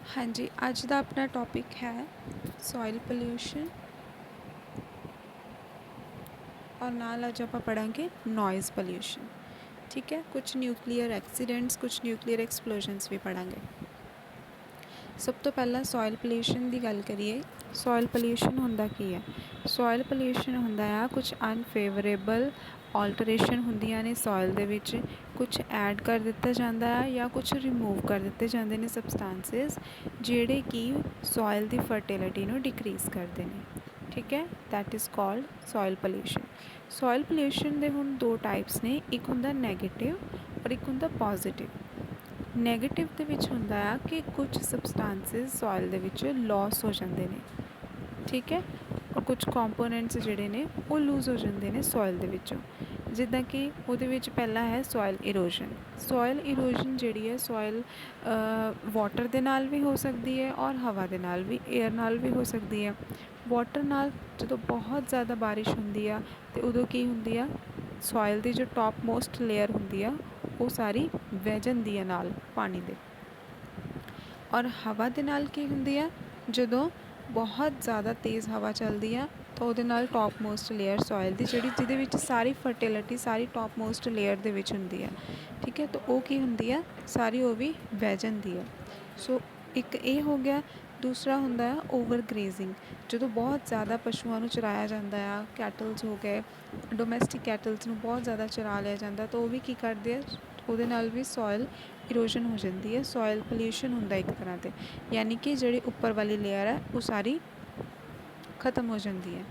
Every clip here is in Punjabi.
हाँ जी, अज का अपना टॉपिक है सॉइल पोल्यूशन और नाल अज आप पढ़ांगे नॉइज़ पोल्यूशन। ठीक है, कुछ न्यूक्लीयर एक्सीडेंट्स, कुछ न्यूक्लीयर एक्सप्लोजनस भी पढ़ांगे। सब तो पहला सॉइल पोल्यूशन की गल करिए। सॉइल पोल्यूशन हुंदा की है? सॉइल पोल्यूशन हुंदा है कुछ अनफेवरेबल ऑल्टरेशन हुंदियां ने सॉइल दे विच, कुछ ऐड कर दिता जाता है या कुछ रिमूव कर दिते जाते हैं सबसटांसिस जिहड़े कि सॉइल की फर्टिलिटी नूं डिक्रीज़ करते हैं। ठीक है, that is called soil pollution. Soil pollution दे हुण दो टाइप्स ने, एक हुंदा नैगेटिव और एक हुंदा पॉजिटिव। नैगेटिव दे विच हुंदा आ कि कुछ सबसटांसिस सॉइल दे विच लॉस हो जाते हैं। ठीक है, और कुछ कंपोनेंट्स जिहड़े ने वो लूज़ हो जाते हैं सॉइल दे विचों। जिद्दां कि उहदे विच पहला है सॉइल इरोजन। सॉइल इरोजन जिहड़ी है सॉइल वाटर दे नाल भी हो सकती है और हवा दे नाल भी, एयर नाल भी हो सकती है। वाटर नाल जदों बहुत ज़्यादा बारिश हुंदी आ ते उदों की हुंदी आ, सॉइल की जो टॉप मोस्ट लेयर हुंदी आ वो सारी वह जांदी है नाल पानी दे। और हवा दे नाल की हुंदी आ, जदों बहुत ज़्यादा तेज़ हवा चलती है तो उहदे नाल टॉप मोस्ट लेयर सॉइल की जिहड़ी जिहदे विच सारी फर्टिलिटी सारी टॉप मोस्ट लेयर दे विच हुंदी है। ठीक है, तो वो की हुंदी है सारी वो भी वह जांदी है। सो एक ये हो गया। दूसरा हुंदा है ओवर ग्रेजिंग। जदों बहुत ज़्यादा पशुओं नूं चराया जाता है, कैटल्स हो गए, डोमैसटिक कैटल्स नूं बहुत ज़्यादा चरा लिया जाता, तो वो भी की करते हैं, ਉਹਦੇ ਨਾਲ भी सॉइल इरोजन हो जाती है। सॉइल पोल्यूशन हुंदा एक तरह से, यानी कि जिहड़ी उपर वाली लेयर है वो सारी खत्म हो जाती है।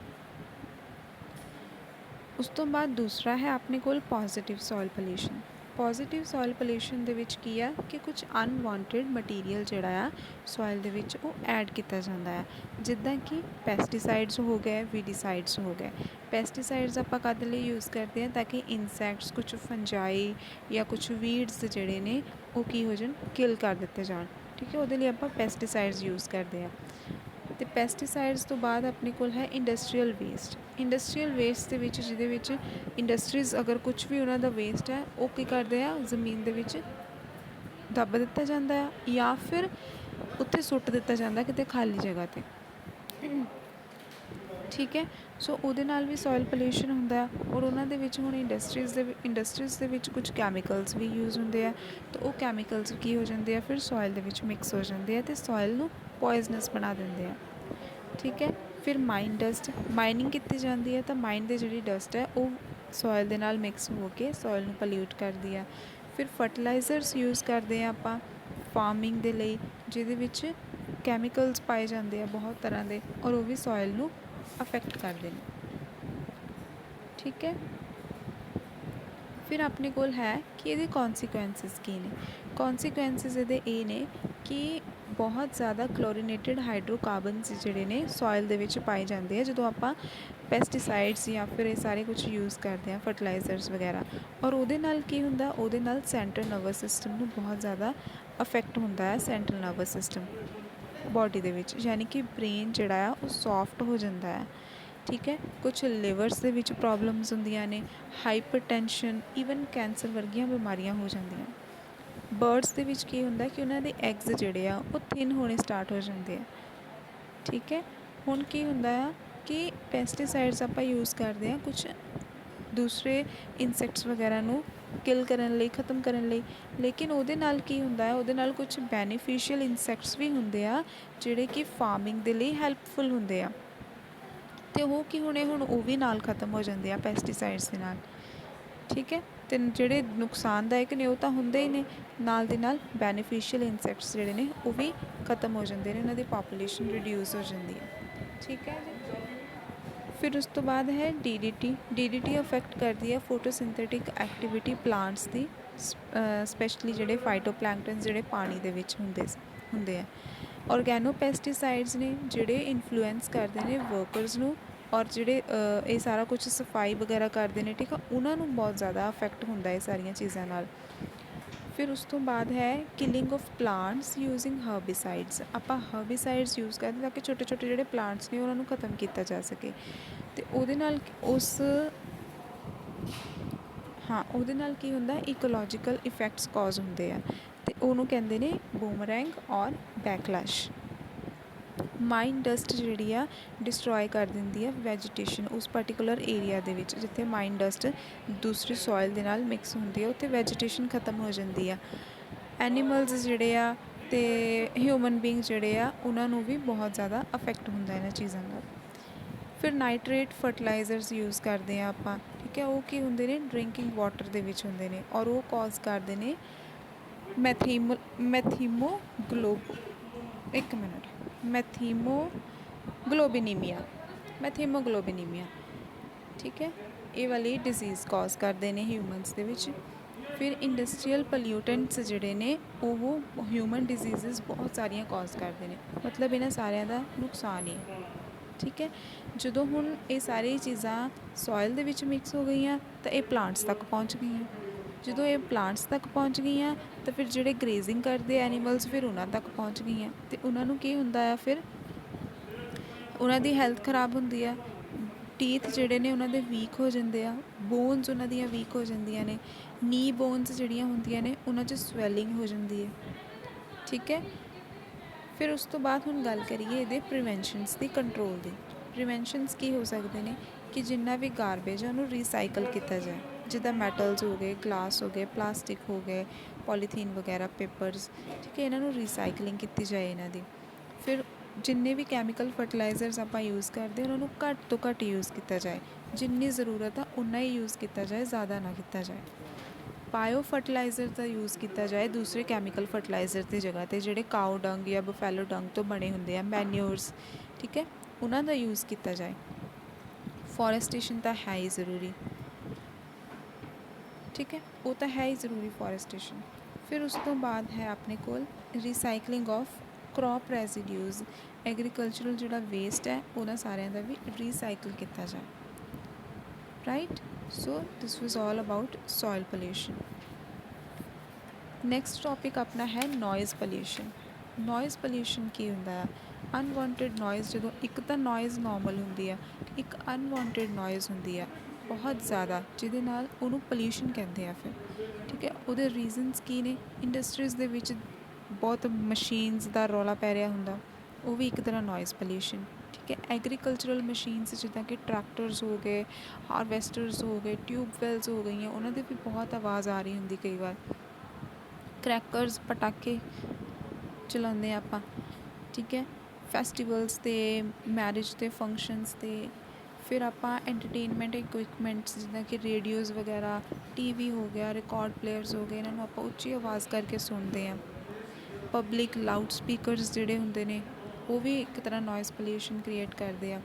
उस तो बाद दूसरा है अपने call positive soil pollution. Positive soil pollution दे विच की है कि कुछ अनवांटेड मटीरियल जिहड़ा आ सॉइल दे विच वो ऐड किया जाता है, जिद्दां कि पैसटीसाइड्स हो गए, वीडीसाइड्स हो गए। पैसटीसाइड्स आपां कद लई यूज़ करते हैं ताकि इंसैक्ट्स, कुछ फंजाई या कुछ वीड्स जिहड़े ने वो की हो जान, किल कर दिते जान। ठीक है, उहदे लई आपां पैसटीसाइड्स यूज़ करते हैं। तो पैसटीसाइड्स तो बाद अपने कोल है इंडस्ट्रीयल वेस्ट। इंडस्ट्रीयल वेस्ट दे विच जिहदे विच इंडस्ट्रीज़ अगर कुछ भी उन्हां दा वेस्ट है वो की करदे आ जमीन दे विच दब दिता जाता है या फिर उत्थे सुੱਟ दिता जाता किते खाली जगह ते। ठीक है, सो उहदे नाल भी सॉइल पोल्यूशन हुंदा है। और उन्हां दे विच हुण इंडस्ट्रीज़ दे विच कुछ कैमिकल्स भी यूज़ हुंदे आ, तो वो कैमिकल्स की हो जाते हैं फिर सॉइल दे विच मिक्स हो जाते हैं तो सॉइल नूं पॉइजनस बना देंगे हैं। ठीक है, फिर माइन डस्ट, माइनिंग की जाती है तो माइन की जी डस्ट है वो सॉइल दे नाल मिक्स हो के सॉइल नूं पल्यूट करती है। फिर फर्टिलाइजर्स यूज़ करते हैं आपां फार्मिंग दे लई, जिहदे विच कैमिकल्स पाए जाते हैं बहुत तरह के और वो भी सॉइल नूं अफेक्ट करते हैं। ठीक है, फिर अपने कोल है कि ये कॉन्सीक्वेंसिस की ने। कॉन्सीक्वेंसिस ये ने कि बहुत ज़्यादा क्लोरीनेटेड हाइड्रोकार्बनस जिहड़े ने सॉइल दे विच पाए जाते हैं जो आपां पैसटीसाइड्स या फिर ये सारे कुछ यूज़ करते हैं फर्टिलाइजर्स वगैरह। और उहदे नाल की हुंदा, उहदे नाल सेंट्रल नर्वस सिस्टम नूं बहुत ज़्यादा अफेक्ट हुंदा है। सेंट्रल नर्वस सिस्टम बॉडी दे विच, यानी कि ब्रेन जिहड़ा आ वो सॉफ्ट हो जाता है। ठीक है, कुछ लिवर्स दे विच प्रॉब्लम्स हुंदियां ने, हाइपरटेंशन, ईवन कैंसर वर्गियां बीमारियां हो जांदियां। बर्ड्स दे विच की हुंदा कि उन्हां दे एग्स जिहड़े आ वो थिन होने स्टार्ट हो जाते हैं। ठीक है, हुण की हुंदा आ कि पैसटीसाइड्स आपां यूज़ करते हैं कुछ दूसरे इंसैक्ट्स वगैरह नूं किल करन लई, खत्म करन लई, लेकिन उहदे नाल की हुंदा है, उहदे नाल कुछ बैनीफिशियल इंसैक्ट्स भी हुंदे आ जिहड़े कि फार्मिंग दे लई हैल्पफुल हुंदे आ, तो वो कि हुणे हुण वो भी नाल खत्म हो जाते हैं पैसटीसाइड्स दे नाल। ठीक है, तो जिहड़े नुकसानदायक ने वो तो हुंदे ही ने, नाल दे नाल बैनीफिशियल इंसैक्ट्स जिहड़े ने वो भी खत्म हो जाते हैं, उन्हां दी पॉपूलेशन रिड्यूस हो जाती है। ठीक है जी, फिर उस तो बाद है DDT। DDT अफेक्ट करती है फोटोसिंथेटिक एक्टिविटी प्लांट्स की, स्पैशली जिहड़े फाइटोप्लैंकटन जिहड़े पानी दे विच हुंदे है। ऑर्गेनो पैसटीसाइड्स ने जिहड़े इन्फ्लुएंस करते हैं वर्करस नूं और जिहड़े ये सारा कुछ सफाई वगैरह करते हैं। ठीक है, उन्होंने बहुत ज़्यादा अफेक्ट होंदा है सारिया चीज़ों नाल। फिर उस तो बाद है killing of plants using herbicides. आपां हर्बिसाइड्स यूज़ करते ताकि छोटे छोटे जिहड़े प्लांट्स ने उन्होंने खत्म किया जा सके, तो उहदे नाल उस हाँ उहदे नाल की हुंदा इकोलॉजिकल इफैक्ट्स कॉज हुंदे आ। ਤੇ ਉਹਨੂੰ ਕਹਿੰਦੇ ਨੇ ਬੂਮਰੈਂਗ ਔਰ ਬੈਕਲੈਸ਼। ਮਾਈਨ ਡਸਟ ਜਿਹੜੀ ਆ ਡਿਸਟਰੋਏ ਕਰ ਦਿੰਦੀ ਆ ਵੈਜੀਟੇਸ਼ਨ ਉਸ ਪਰਟੀਕੂਲਰ ਏਰੀਆ ਦੇ ਵਿੱਚ। ਜਿੱਥੇ ਮਾਈਨ ਡਸਟ ਦੂਸਰੀ ਸੋਇਲ ਦੇ ਨਾਲ ਮਿਕਸ ਹੁੰਦੀ ਆ ਉੱਥੇ ਵੈਜੀਟੇਸ਼ਨ ਖਤਮ ਹੋ ਜਾਂਦੀ ਆ। ਐਨੀਮਲਸ ਜਿਹੜੇ ਆ ਅਤੇ ਹਿਊਮਨ ਬੀਂਗ ਜਿਹੜੇ ਆ ਉਹਨਾਂ ਨੂੰ ਵੀ ਬਹੁਤ ਜ਼ਿਆਦਾ ਅਫੈਕਟ ਹੁੰਦਾ ਇਹਨਾਂ ਚੀਜ਼ਾਂ ਨਾਲ। ਫਿਰ ਨਾਈਟਰੇਟ ਫਰਟੀਲਾਈਜ਼ਰਸ ਯੂਜ਼ ਕਰਦੇ ਹਾਂ ਆਪਾਂ, ਠੀਕ ਹੈ। ਉਹ ਕੀ ਹੁੰਦੇ ਨੇ, ਡਰਿੰਕਿੰਗ ਵਾਟਰ ਦੇ ਵਿੱਚ ਹੁੰਦੇ ਨੇ ਔਰ ਉਹ ਕੌਜ਼ ਕਰਦੇ ਨੇ ਮੈਥੀਮੋਗਲੋਬਿਨੀਮੀਆ, ਠੀਕ ਹੈ। ਇਹ ਵਾਲੀ ਡਿਜ਼ੀਜ਼ ਕੌਜ਼ ਕਰਦੇ ਨੇ ਹਿਊਮਨਸ ਦੇ ਵਿੱਚ। ਫਿਰ ਇੰਡਸਟਰੀਅਲ ਪੋਲਿਊਟੈਂਟਸ ਜਿਹੜੇ ਨੇ ਉਹ ਹਿਊਮਨ ਡਿਜ਼ੀਜ਼ਸ ਬਹੁਤ ਸਾਰੀਆਂ ਕੌਜ਼ ਕਰਦੇ ਨੇ, ਮਤਲਬ ਇਹਨਾਂ ਸਾਰਿਆਂ ਦਾ ਨੁਕਸਾਨ ਹੀ, ਠੀਕ ਹੈ। ਜਦੋਂ ਹੁਣ ਇਹ ਸਾਰੀਆਂ ਚੀਜ਼ਾਂ ਸੋਇਲ ਦੇ ਵਿੱਚ ਮਿਕਸ ਹੋ ਗਈਆਂ ਤਾਂ ਇਹ ਪਲਾਂਟਸ ਤੱਕ ਪਹੁੰਚ ਗਈਆਂ। ਜਦੋਂ ਇਹ ਪਲਾਂਟਸ ਤੱਕ ਪਹੁੰਚ ਗਈਆਂ ਤਾਂ ਫਿਰ ਜਿਹੜੇ ਗਰੇਜ਼ਿੰਗ ਕਰਦੇ ਐਨੀਮਲਸ ਫਿਰ ਉਹਨਾਂ ਤੱਕ ਪਹੁੰਚ ਗਈਆਂ ਅਤੇ ਉਹਨਾਂ ਨੂੰ ਕੀ ਹੁੰਦਾ ਆ, ਫਿਰ ਉਹਨਾਂ ਦੀ ਹੈਲਥ ਖ਼ਰਾਬ ਹੁੰਦੀ ਆ। ਟੀਥ ਜਿਹੜੇ ਨੇ ਉਹਨਾਂ ਦੇ ਵੀਕ ਹੋ ਜਾਂਦੇ ਆ, ਬੋਨਸ ਉਹਨਾਂ ਦੀਆਂ ਵੀਕ ਹੋ ਜਾਂਦੀਆਂ ਨੇ, ਨੀ ਬੋਨਸ ਜਿਹੜੀਆਂ ਹੁੰਦੀਆਂ ਨੇ ਉਹਨਾਂ 'ਚ ਸਵੈਲਿੰਗ ਹੋ ਜਾਂਦੀ ਹੈ, ਠੀਕ ਹੈ। ਫਿਰ ਉਸ ਤੋਂ ਬਾਅਦ ਹੁਣ ਗੱਲ ਕਰੀਏ ਇਹਦੇ ਪ੍ਰੀਵੈਂਸ਼ਨਸ ਦੀ, ਕੰਟਰੋਲ ਦੀ। ਪ੍ਰੀਵੈਂਸ਼ਨਸ ਕੀ ਹੋ ਸਕਦੇ ਨੇ ਕਿ ਜਿੰਨਾ ਵੀ ਗਾਰਬੇਜ ਹੈ ਉਹਨੂੰ ਰੀਸਾਈਕਲ ਕੀਤਾ ਜਾਏ, ਜਿੱਦਾਂ ਮੈਟਲਸ ਹੋ ਗਏ, ਗਲਾਸ ਹੋ ਗਏ, ਪਲਾਸਟਿਕ ਹੋ ਗਏ, ਪੋਲੀਥੀਨ ਵਗੈਰਾ, ਪੇਪਰਸ, ਠੀਕ ਹੈ। ਇਹਨਾਂ ਨੂੰ ਰੀਸਾਈਕਲਿੰਗ ਕੀਤੀ ਜਾਏ ਇਹਨਾਂ ਦੀ। ਫਿਰ ਜਿੰਨੇ ਵੀ ਕੈਮੀਕਲ ਫਰਟੀਲਾਈਜ਼ਰਸ ਆਪਾਂ ਯੂਜ਼ ਕਰਦੇ ਉਹਨਾਂ ਨੂੰ ਘੱਟ ਤੋਂ ਘੱਟ ਯੂਜ਼ ਕੀਤਾ ਜਾਏ, ਜਿੰਨੀ ਜ਼ਰੂਰਤ ਆ ਉਨਾ ਹੀ ਯੂਜ਼ ਕੀਤਾ ਜਾਏ, ਜ਼ਿਆਦਾ ਨਾ ਕੀਤਾ ਜਾਏ। ਬਾਇਓ ਫਰਟੀਲਾਈਜ਼ਰ ਦਾ ਯੂਜ਼ ਕੀਤਾ ਜਾਏ ਦੂਸਰੇ ਕੈਮੀਕਲ ਫਰਟੀਲਾਈਜ਼ਰ ਦੀ ਜਗ੍ਹਾ 'ਤੇ, ਜਿਹੜੇ ਕਾਓ ਡੰਗ ਜਾਂ ਬਫੈਲੋ ਡੰਗ ਤੋਂ ਬਣੇ ਹੁੰਦੇ ਆ, ਮੈਨਿਓਰਸ, ਠੀਕ ਹੈ, ਉਹਨਾਂ ਦਾ ਯੂਜ਼ ਕੀਤਾ ਜਾਏ। ਫੋਰੈਸਟੇਸ਼ਨ ਤਾਂ ਹੈ ਹੀ ਜ਼ਰੂਰੀ, ਠੀਕ ਹੈ, ਉਹ ਤਾਂ ਹੈ ਹੀ ਜ਼ਰੂਰੀ ਫੋਰੈਸਟੇਸ਼ਨ। ਫਿਰ ਉਸ ਤੋਂ ਬਾਅਦ ਹੈ ਆਪਣੇ ਕੋਲ ਰੀਸਾਈਕਲਿੰਗ ਆਫ ਕ੍ਰੌਪ ਰੈਜ਼ੀਡਿਊਜ਼, ਐਗਰੀਕਲਚਰਲ ਜਿਹੜਾ ਵੇਸਟ ਹੈ ਉਹਨਾਂ ਸਾਰਿਆਂ ਦਾ ਵੀ ਰੀਸਾਈਕਲ ਕੀਤਾ ਜਾਏ, right. So this was all about soil pollution. Next topic ਆਪਣਾ ਹੈ ਨੋਇਜ਼ ਪੋਲਿਊਸ਼ਨ। ਨੋਇਜ਼ ਪੋਲਿਊਸ਼ਨ ਕੀ ਹੁੰਦਾ ਹੈ, ਅਨਵਾਂਟਡ ਨੋਇਜ਼। ਜਦੋਂ ਇੱਕ ਤਾਂ ਨੋਇਜ਼ ਨੋਰਮਲ ਹੁੰਦੀ ਆ, ਇੱਕ ਅਨਵਾਂਟਡ ਨੋਇਜ਼ ਹੁੰਦੀ ਆ ਬਹੁਤ ਜ਼ਿਆਦਾ, ਜਿਹਦੇ ਨਾਲ ਉਹਨੂੰ ਪੋਲਿਊਸ਼ਨ ਕਹਿੰਦੇ ਆ ਫਿਰ, ਠੀਕ ਹੈ। ਉਹਦੇ ਰੀਜ਼ਨਸ ਕੀ ਨੇ, ਇੰਡਸਟਰੀਜ਼ ਦੇ ਵਿੱਚ ਬਹੁਤ ਮਸ਼ੀਨਸ ਦਾ ਰੌਲਾ ਪੈ ਰਿਹਾ ਹੁੰਦਾ, ਉਹ ਵੀ ਇੱਕ ਤਰ੍ਹਾਂ ਨੋਇਜ਼ ਪੋਲਿਊਸ਼ਨ, ਠੀਕ ਹੈ। ਐਗਰੀਕਲਚਰਲ ਮਸ਼ੀਨਸ ਜਿੱਦਾਂ ਕਿ ਟਰੈਕਟਰਸ ਹੋ ਗਏ, ਹਾਰਵੈਸਟਰਸ ਹੋ ਗਏ, ਟਿਊਬਵੈਲਸ ਹੋ ਗਈਆਂ, ਉਹਨਾਂ ਦੀ ਵੀ ਬਹੁਤ ਆਵਾਜ਼ ਆ ਰਹੀ ਹੁੰਦੀ ਕਈ ਵਾਰ। ਕਰੈਕਰਸ, ਪਟਾਕੇ ਚਲਾਉਂਦੇ ਆਪਾਂ, ਠੀਕ ਹੈ, ਫੈਸਟੀਵਲਸ 'ਤੇ, ਮੈਰਿਜ 'ਤੇ, ਫੰਕਸ਼ਨਸ 'ਤੇ। ਫਿਰ ਆਪਾਂ ਐਂਟਰਟੇਨਮੈਂਟ ਇਕੁਇਪਮੈਂਟਸ ਜਿੱਦਾਂ ਕਿ ਰੇਡੀਓਜ਼ ਵਗੈਰਾ, TV ਹੋ ਗਿਆ, ਰਿਕਾਰਡ ਪਲੇਅਰਸ ਹੋ ਗਏ, ਇਹਨਾਂ ਨੂੰ ਆਪਾਂ ਉੱਚੀ ਆਵਾਜ਼ ਕਰਕੇ ਸੁਣਦੇ ਹਾਂ। ਪਬਲਿਕ ਲਾਊਡ ਸਪੀਕਰਸ ਜਿਹੜੇ ਹੁੰਦੇ ਨੇ ਉਹ ਵੀ ਇੱਕ ਤਰ੍ਹਾਂ ਨੋਇਜ਼ ਪੋਲਿਊਸ਼ਨ ਕ੍ਰੀਏਟ ਕਰਦੇ ਆ,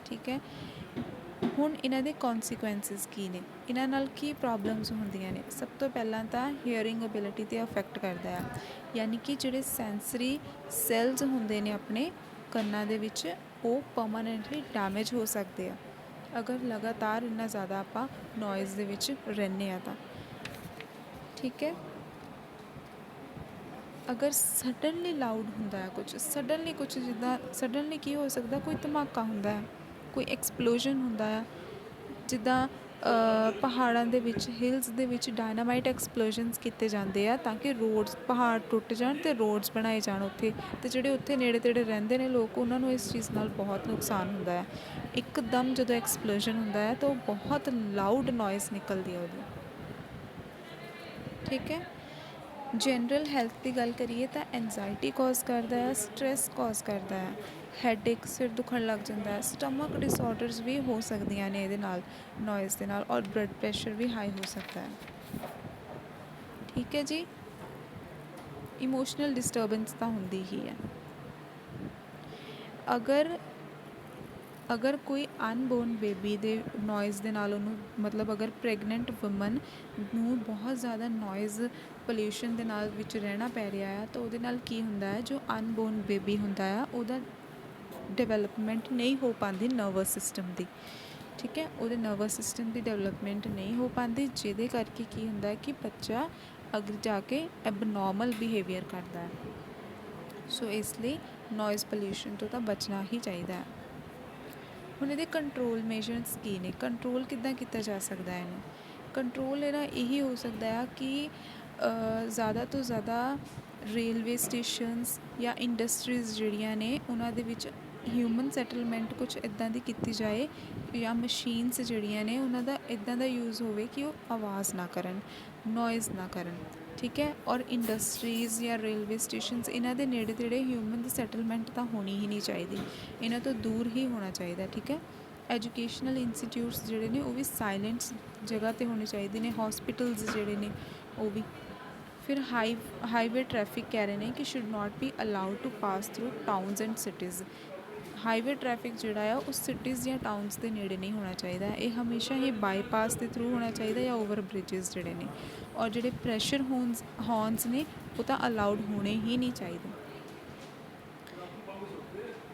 ਠੀਕ ਹੈ। ਹੁਣ ਇਹਨਾਂ ਦੇ ਕੌਨਸੀਕੁਐਂਸਿਸ ਕੀ ਨੇ, ਇਹਨਾਂ ਨਾਲ ਕੀ ਪ੍ਰੋਬਲਮਸ ਹੁੰਦੀਆਂ ਨੇ। ਸਭ ਤੋਂ ਪਹਿਲਾਂ ਤਾਂ ਹੀਅਰਿੰਗ ਐਬਿਲਿਟੀ 'ਤੇ ਅਫੈਕਟ ਕਰਦਾ ਆ, ਯਾਨੀ ਕਿ ਜਿਹੜੇ ਸੈਂਸਰੀ ਸੈੱਲਸ ਹੁੰਦੇ ਨੇ ਆਪਣੇ ਕੰਨਾਂ ਦੇ ਵਿੱਚ ਉਹ ਪਰਮਾਨੈਂਟਲੀ ਡੈਮੇਜ ਹੋ ਸਕਦੇ ਆ ਅਗਰ ਲਗਾਤਾਰ ਇੰਨਾ ਜ਼ਿਆਦਾ ਆਪਾਂ ਨੋਇਜ਼ ਦੇ ਵਿੱਚ ਰਹਿੰਦੇ ਹਾਂ ਤਾਂ, ਠੀਕ ਹੈ। ਅਗਰ ਸਡਨਲੀ ਲਾਊਡ ਹੁੰਦਾ ਹੈ ਕੁਛ ਜਿੱਦਾਂ ਸਡਨਲੀ ਕੀ ਹੋ ਸਕਦਾ, ਕੋਈ ਧਮਾਕਾ ਹੁੰਦਾ ਹੈ, ਕੋਈ ਐਕਸਪਲੋਜਨ ਹੁੰਦਾ ਆ, ਜਿੱਦਾਂ ਪਹਾੜਾਂ ਦੇ ਵਿੱਚ, ਹਿਲਸ ਦੇ ਵਿੱਚ ਡਾਇਨਾਮਾਈਟ ਐਕਸਪਲੋਜਨਸ ਕੀਤੇ ਜਾਂਦੇ ਆ ਤਾਂ ਕਿ ਰੋਡਸ, ਪਹਾੜ ਟੁੱਟ ਜਾਣ ਅਤੇ ਰੋਡਸ ਬਣਾਏ ਜਾਣ ਉੱਥੇ, ਅਤੇ ਜਿਹੜੇ ਉੱਥੇ ਨੇੜੇ ਤੇੜੇ ਰਹਿੰਦੇ ਨੇ ਲੋਕ ਉਹਨਾਂ ਨੂੰ ਇਸ ਚੀਜ਼ ਨਾਲ ਬਹੁਤ ਨੁਕਸਾਨ ਹੁੰਦਾ ਹੈ। ਇੱਕਦਮ ਜਦੋਂ ਐਕਸਪਲੋਜਨ ਹੁੰਦਾ ਹੈ ਤਾਂ ਉਹ ਬਹੁਤ ਲਾਊਡ ਨੋਇਜ਼ ਨਿਕਲਦੀ ਹੈ ਉਹਦੀ, ਠੀਕ ਹੈ। ਜਨਰਲ ਹੈਲਥ ਦੀ ਗੱਲ ਕਰੀਏ ਤਾਂ ਐਨਜ਼ਾਈਟੀ ਕੌਜ਼ ਕਰਦਾ ਹੈ, ਸਟਰੈਸ ਕੌਜ਼ ਕਰਦਾ ਹੈ, ਹੈਡੇਕ, ਸਿਰ ਦੁਖਣ ਲੱਗ ਜਾਂਦਾ ਹੈ, ਸਟਮਕ ਡਿਸਆਰਡਰਸ ਵੀ ਹੋ ਸਕਦੀਆਂ ਨੇ ਇਹਦੇ ਨਾਲ, ਨੋਇਜ਼ ਦੇ ਨਾਲ, ਔਰ ਬਲੱਡ ਪ੍ਰੈਸ਼ਰ ਵੀ ਹਾਈ ਹੋ ਸਕਦਾ ਹੈ, ਠੀਕ ਹੈ ਜੀ। ਇਮੋਸ਼ਨਲ ਡਿਸਟਰਬੈਂਸ ਤਾਂ ਹੁੰਦੀ ਹੀ ਹੈ। ਅਗਰ ਕੋਈ ਅਨਬੋਰਨ ਬੇਬੀ ਦੇ ਨੋਇਜ਼ ਦੇ ਨਾਲ ਉਹਨੂੰ, ਮਤਲਬ ਅਗਰ ਪ੍ਰੈਗਨੈਂਟ ਵੂਮਨ ਨੂੰ ਬਹੁਤ ਜ਼ਿਆਦਾ ਨੋਇਜ਼ ਪੋਲਿਊਸ਼ਨ ਦੇ ਨਾਲ ਵਿੱਚ ਰਹਿਣਾ ਪੈ ਰਿਹਾ ਆ ਤਾਂ ਉਹਦੇ ਨਾਲ ਕੀ ਹੁੰਦਾ ਹੈ, ਜੋ ਅਨਬੋਰਨ ਬੇਬੀ ਹੁੰਦਾ ਆ ਉਹਦਾ ਡਿਵੈਲਪਮੈਂਟ ਨਹੀਂ ਹੋ ਪਾਉਂਦੀ ਨਰਵਸ ਸਿਸਟਮ ਦੀ, ਠੀਕ ਹੈ। ਉਹਦੇ ਨਰਵਸ ਸਿਸਟਮ ਦੀ ਡਿਵੈਲਪਮੈਂਟ ਨਹੀਂ ਹੋ ਪਾਉਂਦੀ, ਜਿਹਦੇ ਕਰਕੇ ਕੀ ਹੁੰਦਾ ਹੈ ਕਿ ਬੱਚਾ ਅੱਗੇ ਜਾ ਕੇ ਐਬਨੋਰਮਲ ਬਿਹੇਵੀਅਰ ਕਰਦਾ ਹੈ। ਸੋ ਇਸ ਲਈ ਨੋਇਜ਼ ਪੋਲਿਊਸ਼ਨ ਤੋਂ ਤਾਂ ਬਚਣਾ ਹੀ ਚਾਹੀਦਾ ਹੈ। ਹੁਣ ਇਹਦੇ ਕੰਟਰੋਲ ਮੇਜਰਸ ਕੀ ਨੇ, ਕੰਟਰੋਲ ਕਿੱਦਾਂ ਕੀਤਾ ਜਾ ਸਕਦਾ ਇਹਨੂੰ। ਕੰਟਰੋਲ ਇਹਦਾ ਇਹੀ ਹੋ ਸਕਦਾ ਆ ਕਿ ज़्यादा ਤੋਂ ज़्यादा ਰੇਲਵੇ ਸਟੇਸ਼ਨਸ ਜਾਂ ਇੰਡਸਟਰੀਜ਼ ਜਿਹੜੀਆਂ ਨੇ ਉਹਨਾਂ ਦੇ ਵਿੱਚ ਹਿਊਮਨ ਸੈਟਲਮੈਂਟ ਕੁਛ ਇੱਦਾਂ ਦੀ ਕੀਤੀ ਜਾਏ ਜਾਂ ਮਸ਼ੀਨਸ ਜਿਹੜੀਆਂ ਨੇ ਉਹਨਾਂ ਦਾ ਇੱਦਾਂ ਦਾ ਯੂਜ਼ ਹੋਵੇ ਕਿ ਉਹ ਆਵਾਜ਼ ਨਾ ਕਰਨ, ਨੋਇਜ਼ ਨਾ ਕਰਨ। ਠੀਕ ਹੈ, ਔਰ ਇੰਡਸਟਰੀਜ਼ ਜਾਂ ਰੇਲਵੇ ਸਟੇਸ਼ਨਸ ਇਹਨਾਂ ਦੇ ਨੇੜੇ ਤੇੜੇ ਹਿਊਮਨ ਦੀ ਸੈਟਲਮੈਂਟ ਤਾਂ ਹੋਣੀ ਹੀ ਨਹੀਂ ਚਾਹੀਦੀ, ਇਹਨਾਂ ਤੋਂ ਦੂਰ ਹੀ ਹੋਣਾ ਚਾਹੀਦਾ। ਠੀਕ ਹੈ, ਐਜੂਕੇਸ਼ਨਲ ਇੰਸਟੀਟਿਊਟਸ ਜਿਹੜੇ ਨੇ ਉਹ ਵੀ ਸਾਇਲੈਂਟ ਜਗ੍ਹਾ 'ਤੇ ਹੋਣੇ ਚਾਹੀਦੇ ਨੇ, ਹੌਸਪੀਟਲਸ ਜਿਹੜੇ ਨੇ ਉਹ ਵੀ। ਫਿਰ ਹਾਈਵੇ ਟ੍ਰੈਫਿਕ ਕਹਿ ਰਹੇ ਨੇ ਕਿ should not be allowed two pass through towns and cities. Highway traffic ਜਿਹੜਾ ਆ ਉਹ ਸਿਟੀਜ਼ ਜਾਂ ਟਾਊਨਸ ਦੇ ਨੇੜੇ ਨਹੀਂ ਹੋਣਾ ਚਾਹੀਦਾ, ਇਹ ਹਮੇਸ਼ਾ ਹੀ ਬਾਈਪਾਸ ਦੇ ਥਰੂ ਹੋਣਾ ਚਾਹੀਦਾ ਜਾਂ ਓਵਰ ਬ੍ਰਿਜਿਸ ਜਿਹੜੇ ਨੇ। ਔਰ ਜਿਹੜੇ ਪ੍ਰੈਸ਼ਰ ਹੌਰਨਸ ਨੇ ਉਹ ਤਾਂ ਅਲਾਊਡ ਹੋਣੇ ਹੀ ਨਹੀਂ ਚਾਹੀਦੇ।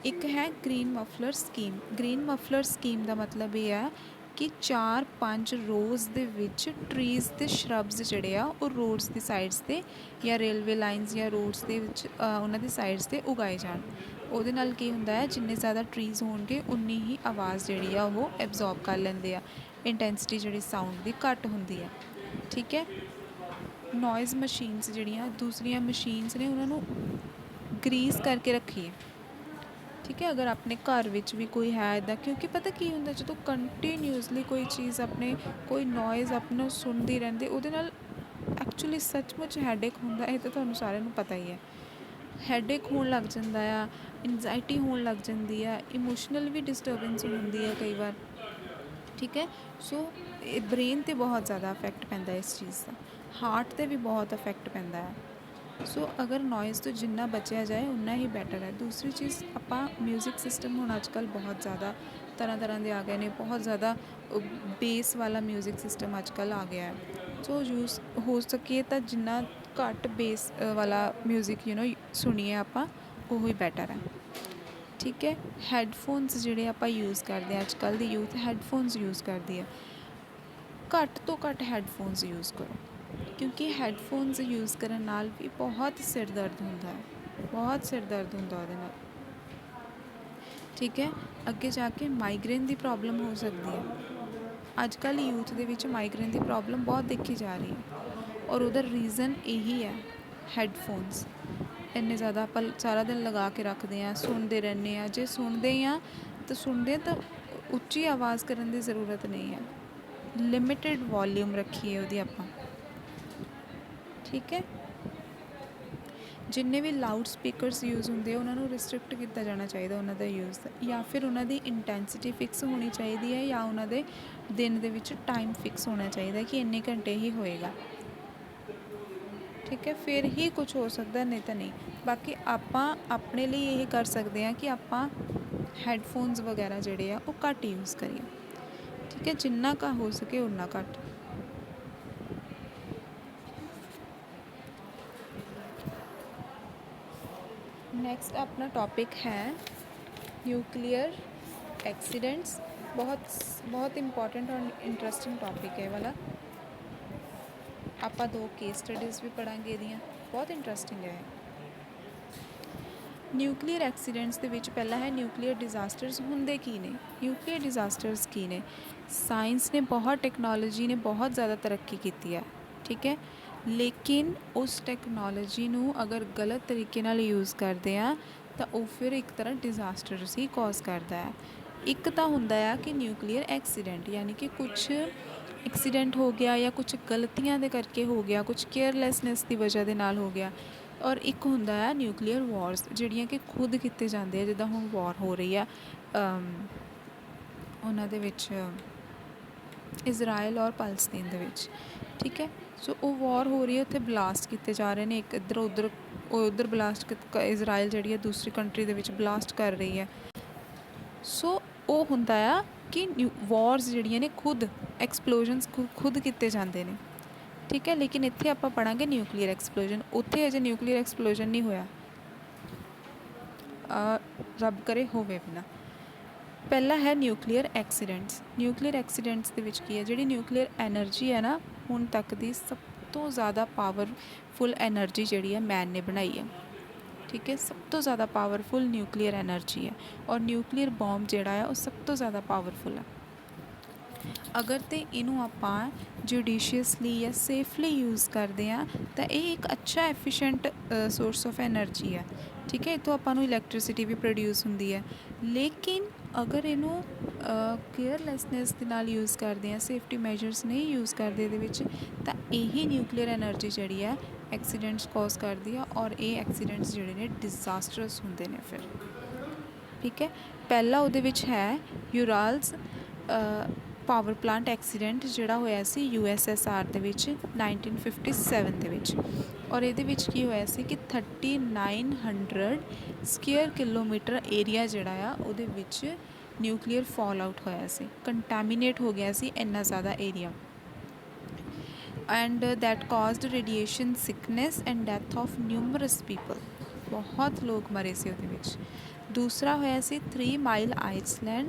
ਇੱਕ ਹੈ green muffler scheme. Green muffler scheme ਦਾ ਮਤਲਬ ਇਹ ਹੈ ਕਿ 4-5 ਰੋਜ਼ ਦੇ ਵਿੱਚ ਟਰੀਜ਼ ਅਤੇ ਸ਼ਰਬਸ ਜਿਹੜੇ ਆ ਉਹ ਰੋਡਸ ਦੀ ਸਾਈਡਸ 'ਤੇ ਜਾਂ ਰੇਲਵੇ ਲਾਈਨਸ ਜਾਂ ਰੋਡਸ ਦੇ ਵਿੱਚ ਉਹਨਾਂ ਦੀ ਸਾਈਡਸ 'ਤੇ ਉਗਾਏ ਜਾਣ। ਉਹਦੇ ਨਾਲ ਕੀ ਹੁੰਦਾ ਹੈ, ਜਿੰਨੇ ਜ਼ਿਆਦਾ ਟਰੀਜ਼ ਹੋਣਗੇ ਉਨੀ ਹੀ ਆਵਾਜ਼ ਜਿਹੜੀ ਆ ਉਹ ਐਬਜ਼ੋਰਬ ਕਰ ਲੈਂਦੇ ਆ, ਇੰਟੈਂਸਿਟੀ ਜਿਹੜੀ ਸਾਊਂਡ ਦੀ ਘੱਟ ਹੁੰਦੀ ਹੈ। ਠੀਕ ਹੈ, ਨੋਇਜ਼ ਮਸ਼ੀਨਸ ਜਿਹੜੀਆਂ ਦੂਸਰੀਆਂ ਮਸ਼ੀਨਸ ਨੇ ਉਹਨਾਂ ਨੂੰ ਗਰੀਸ ਕਰਕੇ ਰੱਖੀਏ। ਠੀਕ ਹੈ, ਅਗਰ ਆਪਣੇ ਘਰ ਵਿੱਚ ਵੀ ਕੋਈ ਹੈ ਇੱਦਾਂ, ਕਿਉਂਕਿ ਪਤਾ ਕੀ ਹੁੰਦਾ ਜਦੋਂ ਕੰਟੀਨਿਊਸਲੀ ਕੋਈ ਚੀਜ਼ ਆਪਣੇ ਕੋਈ ਨੋਇਜ਼ ਆਪਣਾ ਸੁਣਦੀ ਰਹਿੰਦੀ ਉਹਦੇ ਨਾਲ ਐਕਚੁਅਲੀ ਸੱਚਮੁੱਚ ਹੈਡੇਕ ਹੁੰਦਾ, ਇਹ ਤਾਂ ਤੁਹਾਨੂੰ ਸਾਰਿਆਂ ਨੂੰ ਪਤਾ ਹੀ ਹੈ। ਹੈਡੇਕ ਹੋਣ ਲੱਗ ਜਾਂਦਾ ਆ, ਇੰਗਜ਼ਾਇਟੀ ਹੋਣ ਲੱਗ ਜਾਂਦੀ ਆ, ਇਮੋਸ਼ਨਲ ਵੀ ਡਿਸਟਰਬੈਂਸ ਹੁੰਦੀ ਹੈ ਕਈ ਵਾਰ। ਠੀਕ ਹੈ, ਸੋ ਇਹ ਬ੍ਰੇਨ 'ਤੇ ਬਹੁਤ ਜ਼ਿਆਦਾ ਇਫੈਕਟ ਪੈਂਦਾ ਇਸ ਚੀਜ਼ ਦਾ, ਹਾਰਟ 'ਤੇ ਵੀ ਬਹੁਤ ਇਫੈਕਟ ਪੈਂਦਾ ਹੈ। ਸੋ ਅਗਰ ਨੋਇਜ਼ ਤੋਂ ਜਿੰਨਾ ਬਚਿਆ ਜਾਏ ਉਨਾ ਹੀ ਬੈਟਰ ਹੈ। ਦੂਸਰੀ ਚੀਜ਼, ਆਪਾਂ ਮਿਊਜ਼ਿਕ ਸਿਸਟਮ ਹੁਣ ਅੱਜ ਕੱਲ੍ਹ ਬਹੁਤ ਜ਼ਿਆਦਾ ਤਰ੍ਹਾਂ ਦੇ ਆ ਗਏ ਨੇ, ਬਹੁਤ ਜ਼ਿਆਦਾ ਬੇਸ ਵਾਲਾ ਮਿਊਜ਼ਿਕ ਸਿਸਟਮ ਅੱਜ ਕੱਲ੍ਹ ਆ ਗਿਆ ਹੈ। ਸੋ ਯੂਜ਼ ਹੋ ਸਕੇ ਤਾਂ ਜਿੰਨਾ ਘੱਟ ਬੇਸ ਵਾਲਾ ਮਿਊਜ਼ਿਕ ਸੁਣੀਏ ਆਪਾਂ, ਉਹ ਹੀ ਬੈਟਰ ਹੈ। ਠੀਕ ਹੈ, ਹੈਡਫੋਨਸ ਜਿਹੜੇ ਆਪਾਂ ਯੂਜ਼ ਕਰਦੇ ਹਾਂ, ਅੱਜ ਕੱਲ੍ਹ ਦੀ ਯੂਥ ਹੈਡਫੋਨਸ ਯੂਜ਼ ਕਰਦੀ ਹੈ। ਘੱਟ ਤੋਂ ਘੱਟ ਹੈਡਫੋਨਸ ਯੂਜ਼ ਕਰੋ, ਕਿਉਂਕਿ ਹੈਡਫੋਨਸ ਯੂਜ਼ ਕਰਨ ਨਾਲ ਵੀ ਬਹੁਤ ਸਿਰ ਦਰਦ ਹੁੰਦਾ ਹੈ, ਬਹੁਤ ਸਿਰ ਦਰਦ ਹੁੰਦਾ ਉਹਦੇ ਨਾਲ। ਠੀਕ ਹੈ, ਅੱਗੇ ਜਾ ਕੇ ਮਾਈਗ੍ਰੇਨ ਦੀ ਪ੍ਰੋਬਲਮ ਹੋ ਸਕਦੀ ਹੈ। ਅੱਜ ਕੱਲ੍ਹ ਯੂਥ ਦੇ ਵਿੱਚ ਮਾਈਗ੍ਰੇਨ ਦੀ ਪ੍ਰੋਬਲਮ ਬਹੁਤ ਦੇਖੀ ਜਾ ਰਹੀ ਹੈ, ਔਰ ਉਹਦਾ ਰੀਜ਼ਨ ਇਹੀ ਹੈ, ਹੈਡਫੋਨਸ। ਇੰਨੇ ਜ਼ਿਆਦਾ ਆਪਾਂ ਸਾਰਾ ਦਿਨ ਲਗਾ ਕੇ ਰੱਖਦੇ ਹਾਂ, ਸੁਣਦੇ ਰਹਿੰਦੇ ਹਾਂ। ਜੇ ਸੁਣਦੇ ਤਾਂ ਉੱਚੀ ਆਵਾਜ਼ ਕਰਨ ਦੀ ਜ਼ਰੂਰਤ ਨਹੀਂ ਹੈ, ਲਿਮਿਟਿਡ ਵੋਲੀਊਮ ਰੱਖੀਏ ਉਹਦੀ ਆਪਾਂ। ਠੀਕ ਹੈ, ਜਿੰਨੇ ਵੀ ਲਾਊਡ ਸਪੀਕਰਸ ਯੂਜ਼ ਹੁੰਦੇ ਆ ਉਹਨਾਂ ਨੂੰ ਰਿਸਟ੍ਰਿਕਟ ਕੀਤਾ ਜਾਣਾ ਚਾਹੀਦਾ ਉਹਨਾਂ ਦਾ ਯੂਜ਼, ਜਾਂ ਫਿਰ ਉਹਨਾਂ ਦੀ ਇੰਟੈਂਸਿਟੀ ਫਿਕਸ ਹੋਣੀ ਚਾਹੀਦੀ ਹੈ, ਜਾਂ ਉਹਨਾਂ ਦੇ ਦਿਨ ਦੇ ਵਿੱਚ ਟਾਈਮ ਫਿਕਸ ਹੋਣਾ ਚਾਹੀਦਾ ਕਿ ਇੰਨੇ ਘੰਟੇ ਹੀ ਹੋਏਗਾ। ਠੀਕ ਹੈ, ਫਿਰ ਹੀ ਕੁਝ ਹੋ ਸਕਦਾ, ਨਹੀਂ ਤਾਂ ਨਹੀਂ। ਬਾਕੀ ਆਪਾਂ ਆਪਣੇ ਲਈ ਇਹ ਕਰ ਸਕਦੇ ਹਾਂ ਕਿ ਆਪਾਂ ਹੈਡਫੋਨਸ ਵਗੈਰਾ ਜਿਹੜੇ ਆ ਉਹ ਘੱਟ ਯੂਜ਼ ਕਰੀਏ। ਠੀਕ ਹੈ, ਜਿੰਨਾ ਕੁ ਹੋ ਸਕੇ ਉਨਾ ਘੱਟ। ਨੈਕਸਟ ਆਪਣਾ ਟੌਪਿਕ ਹੈ ਨਿਊਕਲੀਅਰ ਐਕਸੀਡੈਂਟਸ। ਬਹੁਤ ਇੰਪੋਰਟੈਂਟ ਔਰ ਇੰਟਰਸਟਿੰਗ ਟੌਪਿਕ ਹੈ ਇਹ ਵਾਲਾ। ਆਪਾਂ 2 ਕੇਸ ਸਟੱਡੀਜ਼ ਵੀ ਪੜ੍ਹਾਂਗੇ ਇਹਦੀਆਂ, ਬਹੁਤ ਇੰਟਰਸਟਿੰਗ ਹੈ। ਨਿਊਕਲੀਅਰ ਐਕਸੀਡੈਂਟਸ ਦੇ ਵਿੱਚ ਪਹਿਲਾ ਹੈ ਨਿਊਕਲੀਅਰ ਡਿਜ਼ਾਸਟਰਸ ਹੁੰਦੇ ਕੀ ਨੇ। ਨਿਊਕਲੀਅਰ ਡਿਜ਼ਾਸਟਰਸ ਕੀ ਨੇ? ਸਾਇੰਸ ਨੇ ਬਹੁਤ, ਟੈਕਨੋਲੋਜੀ ਨੇ ਬਹੁਤ ਜ਼ਿਆਦਾ ਤਰੱਕੀ ਕੀਤੀ ਹੈ। ਠੀਕ ਹੈ, ਲੇਕਿਨ ਉਸ ਟੈਕਨੋਲੋਜੀ ਨੂੰ ਅਗਰ ਗਲਤ ਤਰੀਕੇ ਨਾਲ ਯੂਜ਼ ਕਰਦੇ ਆ ਤਾਂ ਉਹ ਫਿਰ ਇੱਕ ਤਰ੍ਹਾਂ ਡਿਜ਼ਾਸਟਰਸ ਹੀ ਕੋਜ਼ ਕਰਦਾ ਹੈ। ਇੱਕ ਤਾਂ ਹੁੰਦਾ ਆ ਕਿ ਨਿਊਕਲੀਅਰ ਐਕਸੀਡੈਂਟ, ਯਾਨੀ ਕਿ ਕੁਛ ਐਕਸੀਡੈਂਟ ਹੋ ਗਿਆ ਜਾਂ ਕੁਛ ਗਲਤੀਆਂ ਦੇ ਕਰਕੇ ਹੋ ਗਿਆ, ਕੁਛ ਕੇਅਰਲੈਸਨੈਸ ਦੀ ਵਜ੍ਹਾ ਦੇ ਨਾਲ ਹੋ ਗਿਆ। ਔਰ ਇੱਕ ਹੁੰਦਾ ਆ ਨਿਊਕਲੀਅਰ ਵਾਰਸ, ਜਿਹੜੀਆਂ ਕਿ ਖੁਦ ਕੀਤੇ ਜਾਂਦੇ ਆ, ਜਿੱਦਾਂ ਹੁਣ ਵਾਰ ਹੋ ਰਹੀ ਆ ਉਹਨਾਂ ਦੇ ਵਿੱਚ ਇਜ਼ਰਾਈਲ ਔਰ ਪੈਲਸਤੀਨ ਦੇ ਵਿੱਚ। ਠੀਕ ਹੈ, ਸੋ ਉਹ ਵਾਰ ਹੋ ਰਹੀ ਹੈ, ਉੱਥੇ ਬਲਾਸਟ ਕੀਤੇ ਜਾ ਰਹੇ ਨੇ, ਇੱਕ ਇੱਧਰ ਉੱਧਰ, ਉਹ ਉੱਧਰ ਬਲਾਸਟ, ਇਜ਼ਰਾਈਲ ਜਿਹੜੀ ਹੈ ਦੂਸਰੀ ਕੰਟਰੀ ਦੇ ਵਿੱਚ ਬਲਾਸਟ ਕਰ ਰਹੀ ਹੈ। ਸੋ ਉਹ ਹੁੰਦਾ ਆ ਕਿ ਵਾਰਸ ਜਿਹੜੀਆਂ ਨੇ ਖੁਦ ਐਕਸਪਲੋਜਨਸ ਖੁਦ ਕੀਤੇ ਜਾਂਦੇ ਨੇ। ਠੀਕ ਹੈ, ਲੇਕਿਨ ਇੱਥੇ ਆਪਾਂ ਪੜ੍ਹਾਂਗੇ ਨਿਊਕਲੀਅਰ ਐਕਸਪਲੋਜਨ। ਉੱਥੇ ਅਜੇ ਨਿਊਕਲੀਅਰ ਐਕਸਪਲੋਜਨ ਨਹੀਂ ਹੋਇਆ, ਰੱਬ ਕਰੇ ਹੋਵੇ ਵੀ ਨਾ। ਪਹਿਲਾ ਹੈ ਨਿਊਕਲੀਅਰ ਐਕਸੀਡੈਂਟਸ। ਨਿਊਕਲੀਅਰ ਐਕਸੀਡੈਂਟਸ ਦੇ ਵਿੱਚ ਕੀ ਹੈ, ਜਿਹੜੀ ਨਿਊਕਲੀਅਰ ਐਨਰਜੀ ਹੈ ਨਾ, ਹੁਣ ਤੱਕ ਦੀ ਸਭ ਤੋਂ ਜ਼ਿਆਦਾ ਪਾਵਰਫੁੱਲ ਐਨਰਜੀ ਜਿਹੜੀ ਹੈ ਮੈਨ ਨੇ ਬਣਾਈ ਹੈ। ਠੀਕ ਹੈ, ਸਭ ਤੋਂ ਜ਼ਿਆਦਾ ਪਾਵਰਫੁੱਲ ਨਿਊਕਲੀਅਰ ਐਨਰਜੀ ਹੈ, ਔਰ ਨਿਊਕਲੀਅਰ ਬੋਂਬ ਜਿਹੜਾ ਹੈ ਉਹ ਸਭ ਤੋਂ ਜ਼ਿਆਦਾ ਪਾਵਰਫੁੱਲ ਹੈ। ਅਗਰ ਤੇ ਇਹਨੂੰ ਆਪਾਂ ਜੁਡੀਸ਼ੀਅਸਲੀ ਜਾਂ ਸੇਫਲੀ ਯੂਜ਼ ਕਰਦੇ ਹਾਂ ਤਾਂ ਇਹ ਇੱਕ ਅੱਛਾ ਐਫੀਸ਼ੀਐਂਟ ਸੋਰਸ ਆਫ ਐਨਰਜੀ ਹੈ। ਠੀਕ ਹੈ, ਇਹ ਤੋਂ ਆਪਾਂ ਨੂੰ ਇਲੈਕਟ੍ਰੀਸਿਟੀ ਵੀ ਪ੍ਰੋਡਿਊਸ ਹੁੰਦੀ ਹੈ। ਲੇਕਿਨ ਅਗਰ ਇਹਨੂੰ ਕੇਅਰਲੈਸਨੈਸ ਦੇ ਨਾਲ ਯੂਜ਼ ਕਰਦੇ ਹਾਂ, ਸੇਫਟੀ ਮੈਜਰਸ ਨਹੀਂ ਯੂਜ਼ ਕਰਦੇ ਇਹਦੇ ਵਿੱਚ, ਤਾਂ ਇਹੀ ਨਿਊਕਲੀਅਰ ਐਨਰਜੀ ਜਿਹੜੀ ਹੈ ਐਕਸੀਡੈਂਟਸ ਕੋਜ਼ ਕਰਦੀ ਆ, ਔਰ ਇਹ ਐਕਸੀਡੈਂਟਸ ਜਿਹੜੇ ਨੇ ਡਿਜ਼ਾਸਟਰਸ ਹੁੰਦੇ ਨੇ ਫਿਰ। ਠੀਕ ਹੈ, ਪਹਿਲਾ ਉਹਦੇ ਵਿੱਚ ਹੈ ਯੂਰਾਲਸ ਪਾਵਰ ਪਲਾਂਟ ਐਕਸੀਡੈਂਟ ਜਿਹੜਾ ਹੋਇਆ ਸੀ USSR ਦੇ ਵਿੱਚ 1957 ਦੇ ਵਿੱਚ। ਔਰ ਇਹਦੇ ਵਿੱਚ ਕੀ ਹੋਇਆ ਸੀ ਕਿ 3900 ਸਕੁਅਰ ਕਿਲੋਮੀਟਰ ਏਰੀਆ ਜਿਹੜਾ ਆ ਉਹਦੇ ਵਿੱਚ ਨਿਊਕਲੀਅਰ ਫਾਲ ਆਊਟ ਹੋਇਆ ਸੀ, ਕੰਟੈਮੀਨੇਟ ਹੋ ਗਿਆ ਸੀ ਇੰਨਾ ਜ਼ਿਆਦਾ area. And that caused radiation sickness and death of numerous people, ਬਹੁਤ ਲੋਕ ਮਰੇ ਸੀ ਉਹਦੇ ਵਿੱਚ। ਦੂਸਰਾ ਹੋਇਆ ਸੀ 3 Mile Island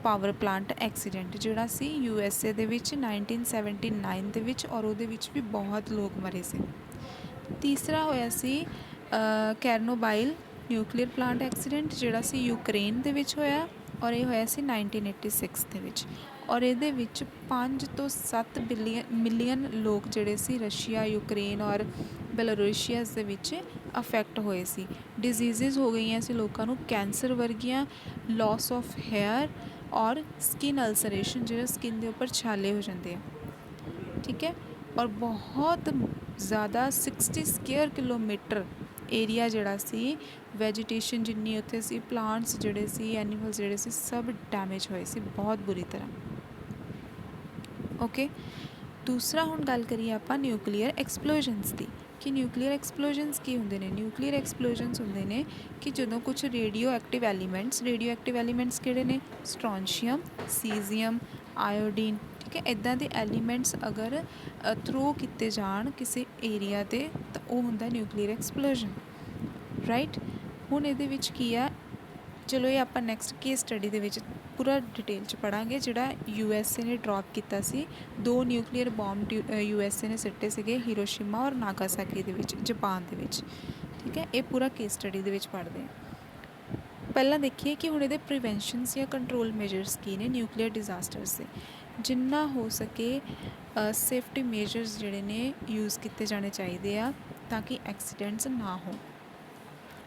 power plant accident ਜਿਹੜਾ ਸੀ USA ਦੇ ਵਿੱਚ 1979 ਦੇ ਵਿੱਚ, ਔਰ ਉਹਦੇ ਵਿੱਚ ਵੀ ਬਹੁਤ ਲੋਕ ਮਰੇ ਸੀ। ਤੀਸਰਾ ਹੋਇਆ ਸੀ ਕੈਰਨੋਬਾਈਲ ਨਿਊਕਲੀਅਰ ਪਲਾਂਟ ਐਕਸੀਡੈਂਟ ਜਿਹੜਾ ਸੀ ਯੂਕਰੇਨ ਦੇ ਵਿੱਚ ਹੋਇਆ, ਔਰ ਇਹ ਹੋਇਆ ਸੀ 1986 ਦੇ ਵਿੱਚ। ਔਰ ਇਹਦੇ ਵਿੱਚ 5 ਤੋਂ 7 ਮਿਲੀਅਨ ਲੋਕ ਜਿਹੜੇ ਸੀ ਰਸ਼ੀਆ, ਯੂਕਰੇਨ ਔਰ ਬੈਲਾਰੂਸ਼ੀਆ ਦੇ ਵਿੱਚ ਅਫੈਕਟ ਹੋਏ ਸੀ। ਡਿਜ਼ੀਜ਼ਿਜ਼ ਹੋ ਗਈਆਂ ਸੀ ਲੋਕਾਂ ਨੂੰ, ਕੈਂਸਰ ਵਰਗੀਆਂ, ਲੋਸ ਆਫ ਹੇਅਰ ਔਰ ਸਕਿਨ ਅਲਸਰੇਸ਼ਨ, ਜਿਹੜਾ ਸਕਿਨ ਦੇ ਉੱਪਰ ਛਾਲੇ ਹੋ ਜਾਂਦੇ ਆ। ਠੀਕ ਹੈ, ਔਰ ਬਹੁਤ ਜ਼ਿਆਦਾ 60 ਸਕੁਅਰ ਕਿਲੋਮੀਟਰ ਏਰੀਆ ਜਿਹੜਾ ਸੀ, ਵੈਜੀਟੇਸ਼ਨ ਜਿੰਨੀ ਉੱਥੇ ਸੀ, ਪਲਾਂਟਸ ਜਿਹੜੇ ਸੀ, ਐਨੀਮਲਸ ਜਿਹੜੇ ਸੀ, ਸਭ ਡੈਮੇਜ ਹੋਏ ਸੀ ਬਹੁਤ ਬੁਰੀ ਤਰ੍ਹਾਂ। ਓਕੇ, ਦੂਸਰਾ ਹੁਣ ਗੱਲ ਕਰੀਏ ਆਪਾਂ ਨਿਊਕਲੀਅਰ ਐਕਸਪਲੋਜਨਸ ਦੀ, ਕਿ ਨਿਊਕਲੀਅਰ ਐਕਸਪਲੋਜਨਸ ਕੀ ਹੁੰਦੇ ਨੇ। ਨਿਊਕਲੀਅਰ ਐਕਸਪਲੋਜਨਸ ਹੁੰਦੇ ਨੇ ਕਿ ਜਦੋਂ ਕੁਛ ਰੇਡੀਓ ਐਕਟਿਵ ਐਲੀਮੈਂਟਸ ਕਿਹੜੇ ਨੇ, ਸਟ੍ਰੋਂਸ਼ੀਅਮ, ਸੀਜ਼ੀਅਮ, ਆਇਓਡੀਨ, ਠੀਕ ਹੈ, ਇੱਦਾਂ ਦੇ ਐਲੀਮੈਂਟਸ ਅਗਰ ਥਰੋ ਕੀਤੇ ਜਾਣ ਕਿਸੇ ਏਰੀਆ 'ਤੇ ਤਾਂ ਉਹ ਹੁੰਦਾ ਨਿਊਕਲੀਅਰ ਐਕਸਪਲੋਜਨ, ਰਾਈਟ। ਹੁਣ ਇਹਦੇ ਵਿੱਚ ਕੀ ਆ, ਚਲੋ ਇਹ ਆਪਾਂ ਨੈਕਸਟ ਕੇਸ ਸਟੱਡੀ ਦੇ ਵਿੱਚ ਪੂਰਾ ਡਿਟੇਲ 'ਚ ਪੜ੍ਹਾਂਗੇ, ਜਿਹੜਾ USA ਨੇ ਡਰੋਪ ਕੀਤਾ ਸੀ 2 ਨਿਊਕਲੀਅਰ ਬੋਂਬ USA ਨੇ ਸਿੱਟੇ ਸੀਗੇ ਹੀਰੋਸ਼ੀਮਾ ਔਰ ਨਾਗਾਸਾਕੀ ਦੇ ਵਿੱਚ, ਜਾਪਾਨ ਦੇ ਵਿੱਚ। ਠੀਕ ਹੈ, ਇਹ ਪੂਰਾ ਕੇਸ ਸਟੱਡੀ ਦੇ ਵਿੱਚ ਪੜ੍ਹਦੇ ਹਾਂ। ਪਹਿਲਾਂ ਦੇਖੀਏ ਕਿ ਹੁਣ ਇਹਦੇ ਪ੍ਰੀਵੈਂਸ਼ਨਸ ਜਾਂ ਕੰਟਰੋਲ ਮੇਜਰਸ ਕੀ ਨੇ ਨਿਊਕਲੀਅਰ ਡਿਜ਼ਾਸਟਰਸ ਦੇ। ਜਿੰਨਾ ਹੋ ਸਕੇ ਸੇਫਟੀ ਮੇਜਰਸ ਜਿਹੜੇ ਨੇ ਯੂਜ਼ ਕੀਤੇ ਜਾਣੇ ਚਾਹੀਦੇ ਆ ਤਾਂ ਕਿ ਐਕਸੀਡੈਂਟਸ ਨਾ ਹੋਣ।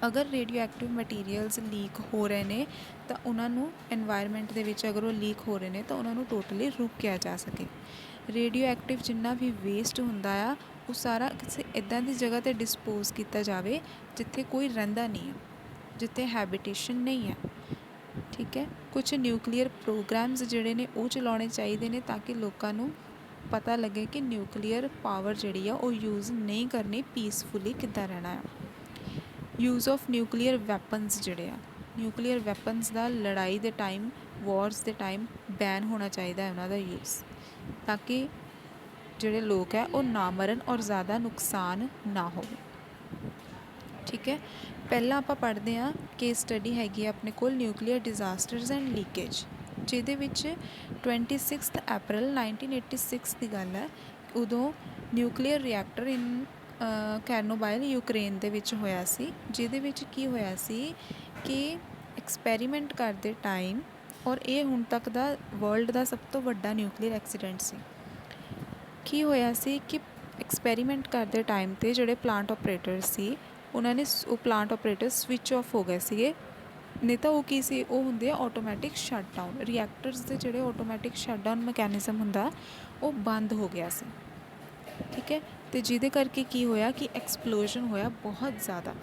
ਅਗਰ ਰੇਡੀਓ ਐਕਟਿਵ ਮਟੀਰੀਅਲਸ ਲੀਕ ਹੋ ਰਹੇ ਨੇ ਤਾਂ ਉਹਨਾਂ ਨੂੰ ਐਨਵਾਇਰਨਮੈਂਟ ਦੇ ਵਿੱਚ ਅਗਰ ਉਹ ਲੀਕ ਹੋ ਰਹੇ ਨੇ ਤਾਂ ਉਹਨਾਂ ਨੂੰ ਟੋਟਲੀ ਰੋਕਿਆ ਜਾ ਸਕੇ। ਰੇਡੀਓ ਐਕਟਿਵ ਜਿੰਨਾ ਵੀ ਵੇਸਟ ਹੁੰਦਾ ਆ ਉਹ ਸਾਰਾ ਕਿਸੇ ਇੱਦਾਂ ਦੀ ਜਗ੍ਹਾ 'ਤੇ ਡਿਸਪੋਜ਼ ਕੀਤਾ ਜਾਵੇ ਜਿੱਥੇ ਕੋਈ ਰਹਿੰਦਾ ਨਹੀਂ ਹੈ, ਜਿੱਥੇ ਹੈਬਿਟੇਸ਼ਨ ਨਹੀਂ ਹੈ। ਠੀਕ ਹੈ, ਕੁਛ ਨਿਊਕਲੀਅਰ ਪ੍ਰੋਗਰਾਮਸ ਜਿਹੜੇ ਨੇ ਉਹ ਚਲਾਉਣੇ ਚਾਹੀਦੇ ਨੇ ਤਾਂ ਕਿ ਲੋਕਾਂ ਨੂੰ ਪਤਾ ਲੱਗੇ ਕਿ ਨਿਊਕਲੀਅਰ ਪਾਵਰ ਜਿਹੜੀ ਆ ਉਹ ਯੂਜ਼ ਨਹੀਂ ਕਰਨੀ, ਪੀਸਫੁਲੀ ਕਿੱਦਾਂ ਰਹਿਣਾ ਆ। ਯੂਜ਼ ਆਫ ਨਿਊਕਲੀਅਰ ਵੈਪਨਸ ਜਿਹੜੇ ਆ, ਨਿਊਕਲੀਅਰ ਵੈਪਨਸ ਦਾ ਲੜਾਈ ਦੇ ਟਾਈਮ, ਵਾਰਸ ਦੇ ਟਾਈਮ ਬੈਨ ਹੋਣਾ ਚਾਹੀਦਾ ਹੈ ਉਹਨਾਂ ਦਾ ਯੂਜ਼, ਤਾਂ ਕਿ ਜਿਹੜੇ ਲੋਕ ਹੈ ਉਹ ਨਾ ਮਰਨ ਔਰ ਜ਼ਿਆਦਾ ਨੁਕਸਾਨ ਨਾ ਹੋਵੇ। ਠੀਕ ਹੈ, ਪਹਿਲਾਂ ਆਪਾਂ ਪੜ੍ਹਦੇ ਹਾਂ ਕੇਸ ਸਟੱਡੀ ਹੈਗੀ ਆ ਆਪਣੇ ਕੋਲ ਨਿਊਕਲੀਅਰ ਡਿਜ਼ਾਸਟਰਸ ਐਂਡ ਲੀਕੇਜ, ਜਿਹਦੇ ਵਿੱਚ 26 ਅਪ੍ਰੈਲ 1986 ਦੀ ਗੱਲ ਹੈ। ਉਦੋਂ ਨਿਊਕਲੀਅਰ ਰਿਐਕਟਰ ਇਨ ਕੈਰਨੋਬਾਈਲ ਯੂਕਰੇਨ ਦੇ ਵਿੱਚ ਹੋਇਆ ਸੀ, ਜਿਹਦੇ ਵਿੱਚ ਕੀ ਹੋਇਆ ਸੀ ਕਿ ਐਕਸਪੈਰੀਮੈਂਟ ਕਰਦੇ ਟਾਈਮ, ਔਰ ਇਹ ਹੁਣ ਤੱਕ ਦਾ ਵਰਲਡ ਦਾ ਸਭ ਤੋਂ ਵੱਡਾ ਨਿਊਕਲੀਅਰ ਐਕਸੀਡੈਂਟ ਸੀ। ਕੀ ਹੋਇਆ ਸੀ ਕਿ ਐਕਸਪੈਰੀਮੈਂਟ ਕਰਦੇ ਟਾਈਮ 'ਤੇ ਜਿਹੜੇ ਪਲਾਂਟ ਆਪਰੇਟਰ ਸੀ ਉਹਨਾਂ ਨੇ, ਉਹ ਪਲਾਂਟ ਆਪਰੇਟਰ ਸਵਿਚ ਆਫ ਹੋ ਗਏ ਸੀਗੇ, ਨਹੀਂ ਤਾਂ ਉਹ ਕੀ ਸੀ, ਉਹ ਹੁੰਦੇ ਆ ਆਟੋਮੈਟਿਕ ਸ਼ਟਡਾਊਨ। ਰਿਐਕਟਰਸ ਦੇ ਜਿਹੜੇ ਆਟੋਮੈਟਿਕ ਸ਼ਟਡਾਊਨ ਮੈਕੈਨਿਜ਼ਮ ਹੁੰਦਾ ਉਹ ਬੰਦ ਹੋ ਗਿਆ ਸੀ। ਠੀਕ ਹੈ, ਅਤੇ ਜਿਹਦੇ ਕਰਕੇ ਕੀ ਹੋਇਆ ਕਿ ਐਕਸਪਲੋਜਨ ਹੋਇਆ ਬਹੁਤ ਜ਼ਿਆਦਾ,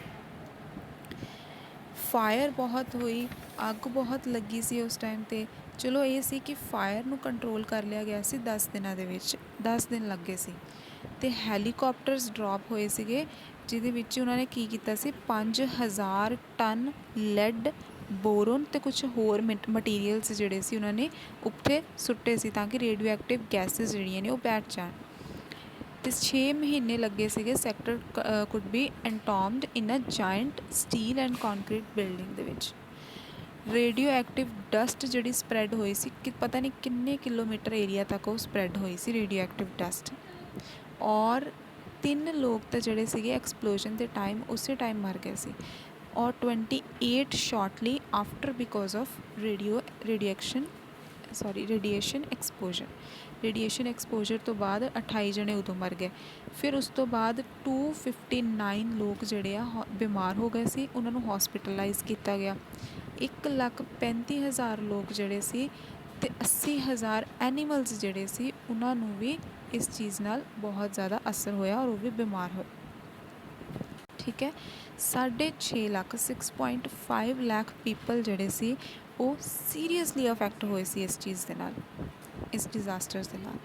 ਫਾਇਰ ਬਹੁਤ ਹੋਈ, ਅੱਗ ਬਹੁਤ ਲੱਗੀ ਸੀ ਉਸ ਟਾਈਮ 'ਤੇ। ਚਲੋ ਇਹ ਸੀ ਕਿ ਫਾਇਰ ਨੂੰ ਕੰਟਰੋਲ ਕਰ ਲਿਆ ਗਿਆ ਸੀ 10 ਦਿਨਾਂ ਦੇ ਵਿੱਚ, 10 ਦਿਨ ਲੱਗੇ ਸੀ। ਅਤੇ ਹੈਲੀਕਾਪਟਰਸ ਡਰੋਪ ਹੋਏ ਸੀਗੇ ਜਿਹਦੇ ਵਿੱਚ ਉਹਨਾਂ ਨੇ ਕੀ ਕੀਤਾ ਸੀ, 5000 ਟਨ ਲੈਡ, ਬੋਰੋਨ ਅਤੇ ਕੁਛ ਹੋਰ ਮਟੀਰੀਅਲਸ ਜਿਹੜੇ ਸੀ ਉਹਨਾਂ ਨੇ ਉੱਥੇ ਸੁੱਟੇ ਸੀ ਤਾਂ ਕਿ ਰੇਡੀਓ ਐਕਟਿਵ ਗੈਸਿਸ ਜਿਹੜੀਆਂ ਨੇ ਉਹ ਬੈਠ ਜਾਣ। ਅਤੇ 6 ਮਹੀਨੇ ਲੱਗੇ ਸੀਗੇ sector could be entombed in a giant steel and concrete building ਦੇ ਵਿੱਚ। ਰੇਡੀਓ ਐਕਟਿਵ ਡਸਟ ਜਿਹੜੀ ਸਪਰੈਡ ਹੋਈ ਸੀ ਕਿ ਪਤਾ ਨਹੀਂ ਕਿੰਨੇ ਕਿਲੋਮੀਟਰ ਏਰੀਆ ਤੱਕ ਉਹ ਸਪਰੈਡ ਹੋਈ ਸੀ ਰੇਡੀਓ ਐਕਟਿਵ ਡਸਟ। ਔਰ 3 ਲੋਕ ਤਾਂ ਜਿਹੜੇ ਸੀਗੇ ਐਕਸਪਲੋਜਨ ਦੇ ਟਾਈਮ ਉਸੇ ਟਾਈਮ ਮਰ ਗਏ ਸੀ, ਔਰ 28 shortly after because of radiation radiation exposure ਤੋਂ ਬਾਅਦ 28 ਜਣੇ ਉਦੋਂ ਮਰ ਗਏ। ਫਿਰ ਉਸ ਤੋਂ ਬਾਅਦ 259 ਲੋਕ ਜਿਹੜੇ ਆ ਬਿਮਾਰ ਹੋ ਗਏ ਸੀ, ਉਹਨਾਂ ਨੂੰ ਹੌਸਪੀਟਲਾਈਜ਼ ਕੀਤਾ ਗਿਆ। 1,35,000 ਲੋਕ ਜਿਹੜੇ ਸੀ ਅਤੇ 80,000 ਐਨੀਮਲਸ ਜਿਹੜੇ ਸੀ ਉਹਨਾਂ ਨੂੰ ਵੀ ਇਸ ਚੀਜ਼ ਨਾਲ ਬਹੁਤ ਜ਼ਿਆਦਾ ਅਸਰ ਹੋਇਆ ਔਰ ਉਹ ਵੀ ਬਿਮਾਰ ਹੋਏ। ਠੀਕ ਹੈ, 6.5 ਲੱਖ 6.5 ਲੱਖ ਪੀਪਲ ਜਿਹੜੇ ਸੀ ਉਹ ਸੀਰੀਅਸਲੀ ਅਫੈਕਟ ਹੋਏ ਸੀ ਇਸ ਚੀਜ਼ ਦੇ ਨਾਲ, ਇਸ ਡਿਜ਼ਾਸਟਰਸ ਦੇ ਨਾਲ।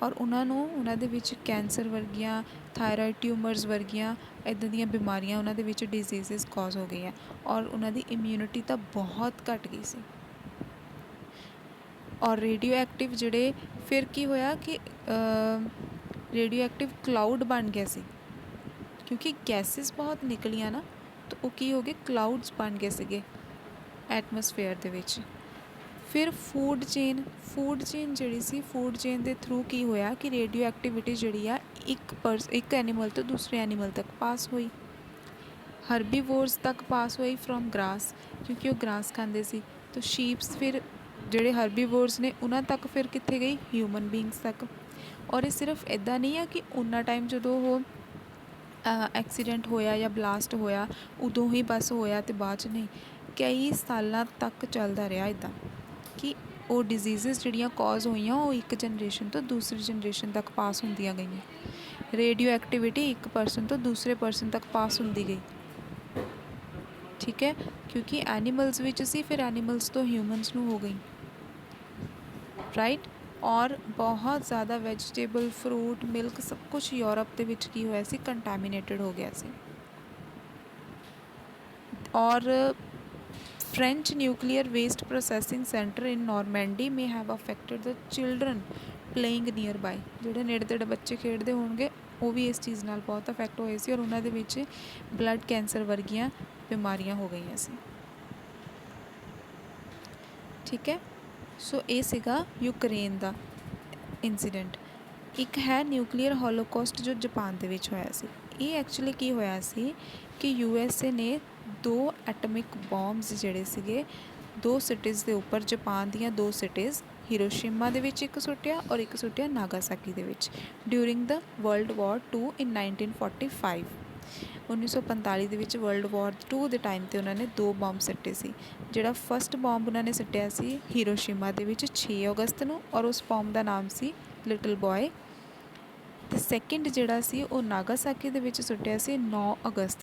ਔਰ ਉਹਨਾਂ ਦੇ ਵਿੱਚ ਕੈਂਸਰ ਵਰਗੀਆਂ, ਥਾਇਰਾਇਡ ਟਿਊਮਰਸ ਵਰਗੀਆਂ ਇੱਦਾਂ ਦੀਆਂ ਬਿਮਾਰੀਆਂ ਉਹਨਾਂ ਦੇ ਵਿੱਚ ਡਿਜ਼ੀਜ਼ਸ ਕਾਜ਼ ਹੋ ਗਈਆਂ ਔਰ ਉਹਨਾਂ ਦੀ ਇਮਿਊਨਿਟੀ ਤਾਂ ਬਹੁਤ ਘੱਟ ਗਈ ਸੀ। ਔਰ ਰੇਡੀਓ ਐਕਟਿਵ ਜਿਹੜੇ ਫਿਰ ਕੀ ਹੋਇਆ ਕਿ ਰੇਡੀਓ ਐਕਟਿਵ ਕਲਾਊਡ ਬਣ ਗਿਆ ਸੀ, ਕਿਉਂਕਿ ਗੈਸਿਸ ਬਹੁਤ ਨਿਕਲੀਆਂ ਨਾ, ਤਾਂ ਉਹ ਕੀ ਹੋ ਗਏ, ਕਲਾਊਡਸ ਬਣ ਗਏ ਸੀਗੇ ਐਟਮੋਸਫੇਅਰ ਦੇ ਵਿੱਚ। ਫਿਰ ਫੂਡ ਚੇਨ ਜਿਹੜੀ ਸੀ, ਫੂਡ ਚੇਨ ਦੇ ਥਰੂ ਕੀ ਹੋਇਆ ਕਿ ਰੇਡੀਓ ਐਕਟੀਵਿਟੀ ਜਿਹੜੀ ਆ ਇੱਕ ਐਨੀਮਲ ਤੋਂ ਦੂਸਰੇ ਐਨੀਮਲ ਤੱਕ ਪਾਸ ਹੋਈ। ਹਰਬੀਵੋਰਸ ਤੱਕ ਪਾਸ ਹੋਈ ਫਰੋਮ ਗ੍ਰਾਸ, ਕਿਉਂਕਿ ਉਹ ਗ੍ਰਾਸ ਖਾਂਦੇ ਸੀ। ਤਾਂ ਸ਼ੀਪਸ ਫਿਰ ਜਿਹੜੇ ਹਰਬੀਵੋਰਸ ਨੇ ਉਹਨਾਂ ਤੱਕ ਫਿਰ ਕਿੱਥੇ ਗਈ, ਹਿਊਮਨ ਬੀਇੰਗਸ ਤੱਕ। ਔਰ ਇਹ ਸਿਰਫ ਇੱਦਾਂ ਨਹੀਂ ਆ ਕਿ ਉਨਾ ਟਾਈਮ ਜਦੋਂ ਉਹ ਐਕਸੀਡੈਂਟ ਹੋਇਆ ਜਾਂ ਬਲਾਸਟ ਹੋਇਆ ਉਦੋਂ ਹੀ ਬਸ ਹੋਇਆ ਅਤੇ ਬਾਅਦ 'ਚ ਨਹੀਂ, ਕਈ ਸਾਲਾਂ ਤੱਕ ਚੱਲਦਾ ਰਿਹਾ ਇੱਦਾਂ ਕਿ ਉਹ ਡਿਜ਼ੀਜ਼ਸ ਜਿਹੜੀਆਂ ਕਾਜ਼ ਹੋਈਆਂ ਉਹ ਇੱਕ ਜਨਰੇਸ਼ਨ ਤੋਂ ਦੂਸਰੀ ਜਨਰੇਸ਼ਨ ਤੱਕ ਪਾਸ ਹੁੰਦੀਆਂ ਗਈਆਂ। ਰੇਡੀਓ ਐਕਟੀਵਿਟੀ ਇੱਕ ਪਰਸਨ ਤੋਂ ਦੂਸਰੇ ਪਰਸਨ ਤੱਕ ਪਾਸ ਹੁੰਦੀ ਗਈ। ਠੀਕ ਹੈ, ਕਿਉਂਕਿ ਐਨੀਮਲਸ ਵਿੱਚ ਸੀ, ਫਿਰ ਐਨੀਮਲਸ ਤੋਂ ਹਿਊਮਨਸ ਨੂੰ ਹੋ ਗਈ, ਰਾਈਟ। ਔਰ ਬਹੁਤ ਜ਼ਿਆਦਾ ਵੈਜੀਟੇਬਲ, ਫਰੂਟ, ਮਿਲਕ ਸਭ ਕੁਛ ਯੂਰਪ ਦੇ ਵਿੱਚ ਕੀ ਹੋਇਆ ਸੀ, ਕੰਟੈਮੀਨੇਟਡ ਹੋ ਗਿਆ ਸੀ। ਔਰ French nuclear waste processing centre in Normandy may have affected the children playing nearby. ਜਿਹੜੇ ਨੇੜੇ ਤੇੜੇ ਬੱਚੇ ਖੇਡਦੇ ਹੋਣਗੇ ਉਹ ਵੀ ਇਸ ਚੀਜ਼ ਨਾਲ ਬਹੁਤ ਅਫੈਕਟ ਹੋਏ ਸੀ ਔਰ ਉਹਨਾਂ ਦੇ ਵਿੱਚ ਬਲੱਡ ਕੈਂਸਰ ਵਰਗੀਆਂ ਬਿਮਾਰੀਆਂ ਹੋ ਗਈਆਂ ਸੀ। ਠੀਕ ਹੈ, ਸੋ ਇਹ ਸੀਗਾ ਯੂਕਰੇਨ ਦਾ ਇੰਸੀਡੈਂਟ। ਇੱਕ ਹੈ ਨਿਊਕਲੀਅਰ ਹੋਲੋਕੌਸਟ ਜੋ ਜਾਪਾਨ ਦੇ ਵਿੱਚ ਹੋਇਆ ਸੀ। ਇਹ ਐਕਚੁਅਲੀ ਕੀ ਹੋਇਆ ਸੀ ਕਿ USA ਨੇ 2 ਐਟਮਿਕ ਬੋਮਬਸ ਜਿਹੜੇ ਸੀਗੇ 2 ਸਿਟੀਜ਼ ਦੇ ਉੱਪਰ, ਜਾਪਾਨ ਦੀਆਂ 2 ਸਿਟੀਜ਼, ਹੀਰੋਸ਼ੀਮਾ ਦੇ ਵਿੱਚ ਇੱਕ ਸੁੱਟਿਆ ਔਰ ਇੱਕ ਸੁੱਟਿਆ ਨਾਗਾਸਾਕੀ ਦੇ ਵਿੱਚ, ਡਿਊਰਿੰਗ ਦ ਵਰਲਡ ਵਾਰ 2 ਇਨ 1945। 1945 ਦੇ ਵਿੱਚ ਵਰਲਡ ਵਾਰ 2 ਦੇ ਟਾਈਮ 'ਤੇ ਉਹਨਾਂ ਨੇ 2 ਬੰਬ ਸਿੱਟੇ ਸੀ। ਜਿਹੜਾ ਫਸਟ ਬੰਬ ਉਹਨਾਂ ਨੇ ਸਿੱਟਿਆ ਸੀ ਹੀਰੋਸ਼ੀਮਾ ਦੇ ਵਿੱਚ 6 ਅਗਸਤ ਨੂੰ ਔਰ ਉਸ ਬੰਬ ਦਾ ਨਾਮ ਸੀ ਲਿਟਲ ਬॉय। ਅਤੇ ਸੈਕਿੰਡ ਜਿਹੜਾ ਸੀ ਉਹ ਨਾਗਾਸਾਕੀ ਦੇ ਵਿੱਚ ਸੁੱਟਿਆ ਸੀ 9 ਅਗਸਤ